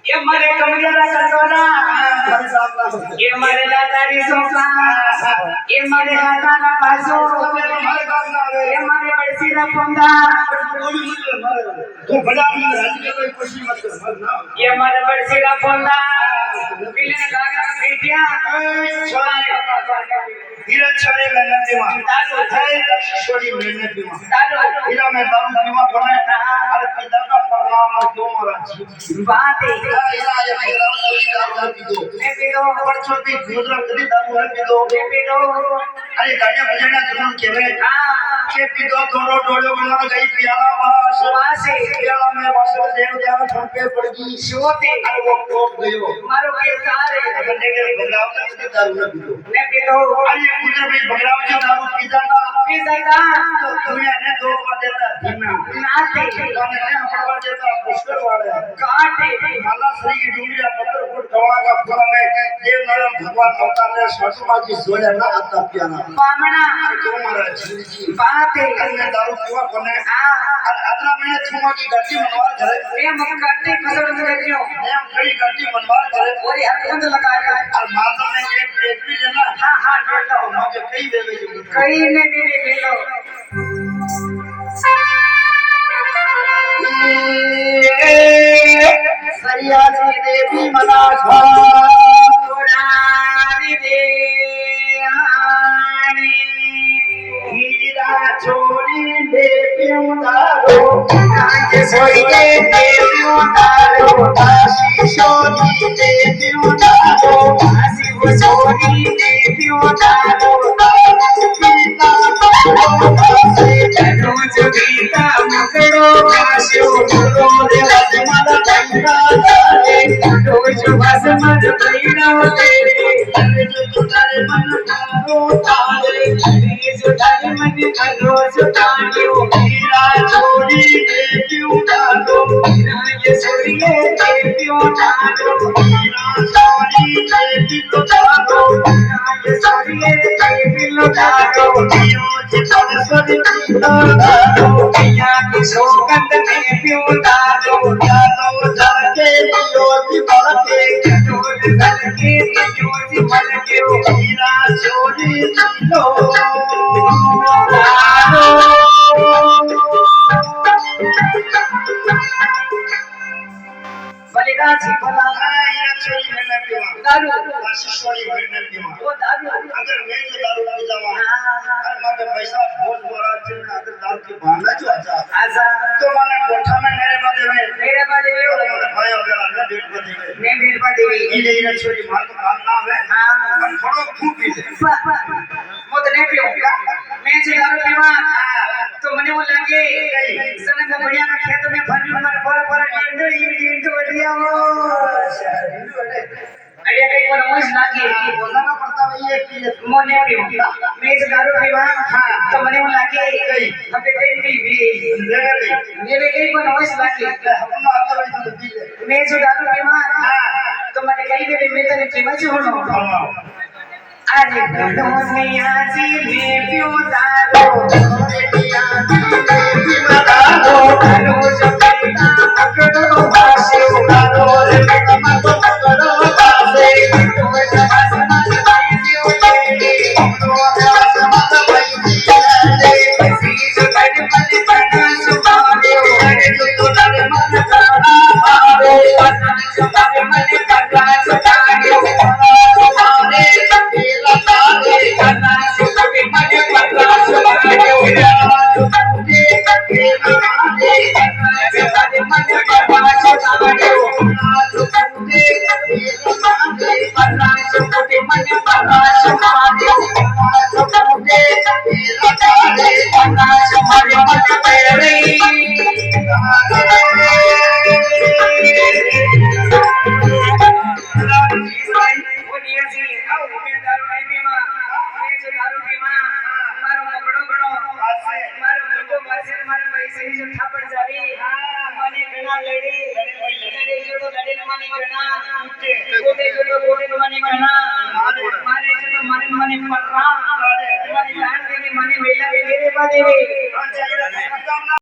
ये मारे कमजोरा कंटोला ये मारे दादारी सोफा ये मारे हाथाना पासो ये मारे बड़सीरा पोंदा तो बड़ा राज के कोई खुशी मत कर ना ये मारे बड़सीरा पोंदा पीले गागा बेटिया धीरज छड़े मेहनत दिवा है दर्शोरी मेहनत दिवा इला में दारू दिवा बने और पिता का प्रणाम और क्यों मारा बात है इला ये मेरा कोई दारू है पी दो मैं पी दो पर छोटी गुजरा कदी दारू है पी दो मैं पी दो अरे गाड़ियां बजाना जुनून केवे हां के पी दो थोड़ो डोलो बना गई पियाला वासे पियाला में वासे देव देव ठोक पे पड़ गई शोते अरे वो टोक गयो मारो किरदार है बंदे के बंगाव तक कदी दारू है पी दो मैं पी दो अरे गुजर में बंगाव जो दारू पी जाता तो दुनिया ने दो बार देता धीना नाते गाने ने अपना देता पुष्कर वाले काटे माला श्री डूंगरिया पत्थर फुट कवड़ा का फूला में देव नारायण भगवान अवतार ने सरसमा की सोया ना आता पियाना बामना क्यों महाराज बात है कन्ने दारू पीवा कोने हां और अदरा में छुमा की गड्डी मनवार करे ये मक्काटे फसल से देखियो ने खड़ी गड्डी मनवार करे और हर बंद लगाएगा और माता ने एक भी लेना हां हां ले लो मुझे कई देवे जो कई ने भी ले लो सरिया जी देवी मनासा पुरानी दे आनी हीरा चोरी देवियों दारो आज सोइए देवियों दारो काशी शोरी देवियों दारो हसी वो सोनी देवियों दारो रोज गीता मुकड़ो काशो रोज भस्मद बैना तारे रोज भस्मद बैना तेरे जो तारे मन करो तारे जो तारे मन करो जो तानियो हीरा चोरी देवियों दारो ये सोरिए देवियों दारो हीरा चोरी देवियों दारो ये सोरिए देवियों दारो यो सरस्वती दारो मैया की सौगंध देवियों दारो यादो जाके योति बलके डोल सलके योसी मलके हीरा चोरी लो दारो बलिदासी भला हीरा चोरी मैंने पीवा दारू आशीषवाड़ी मैंने पीवा वो दारू अगर मैं जो दारू पी जावा अरे मारे पैसा बहुत बड़ा चीज अगर दारू की बहाना जो आता आजा तो माने कोठा में मेरे बादे में मेरे बादे में मेरे भाई और अल्लाह डेट पर देवे मैं भीड़ पर देवी ये हीरा चोरी मार को काम ना है हां हम थोड़ा खूब पी ले मत नहीं पियो मैं जो दारू पीवा तो मने वो लगे सनक बढ़िया का खेत में फल मार पर नींद बढ़िया हो अरे कई पर मुझ लागे बोलना ना पड़ता भाई ये पी ले मोने पियो मैं जो दारू पीवा तो मने वो लगे हमें कई भी मेरे कई पर मुझ लागे हम ना आता भाई तो पी ले मैं जो दारू पीवा तो मने कई भी मैं तो नहीं मजे हो अरे दुनिया जी में पियो दारू दुनिया जी में पियो दारू रोज पीता पकड़ो भाषे दारू रे मत पकड़ो भाषे तो बस मत पियो ले रोज बस मत पियो ले सीज बड़ बड़ बड़ा सुमारे अरे तो लग मन जाना मारे पता सुमारे मन कटा सुमारे सुमारे करना सुबह मन पता सुमारे